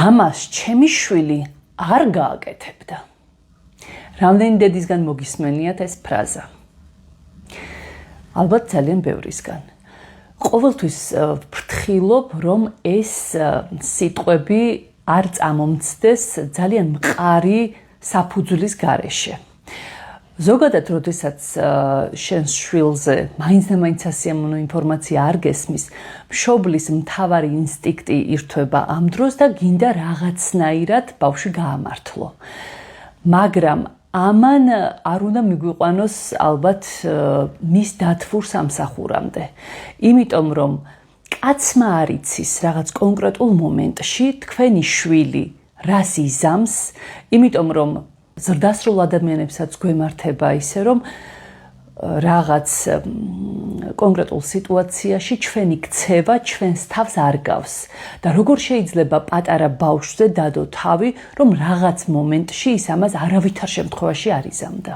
ამას ჩემი შვილი არ გააკეთებდა. რამდენი დედისგან მოგისმენიათ ეს ფრაზა? ალბათ ძალიან ბევრისგან. ყოველთვის ვფრთხილობ, რომ ეს სიტყვები არ წამომცდეს ძალიან მყარი საფუძვლის გარეშე. ზოგადად, როდესაც შენს შვილზე მაინც და მაინც სასიამოვნო ინფორმაცია არ გესმის, მშობლის მთავარი ინსტინქტი ირთვება ამ დროს და გინდა რაღაცნაირად ბავშვი გაამართლო. მაგრამ ამან არ უნდა მიგვიყვანოს ალბათ მის დათვურ სამსახურამდე. იმიტომ რომ კაცმა არ იცის რაღაც კონკრეტულ მომენტში თქვენი შვილი რას იზამს, იმიტომ რომ ზრდასრულ ადამიანებსაც გვემართება ისე რომ რაღაც კონკრეტულ სიტუაციაში ჩვენი ქცევა ჩვენს თავს არ გავს და როგორ შეიძლება პატარა ბავშვზე დადო თავი, რომ რაღაც მომენტში ის ამას არავითარ შემთხვევაში არ იზამდა.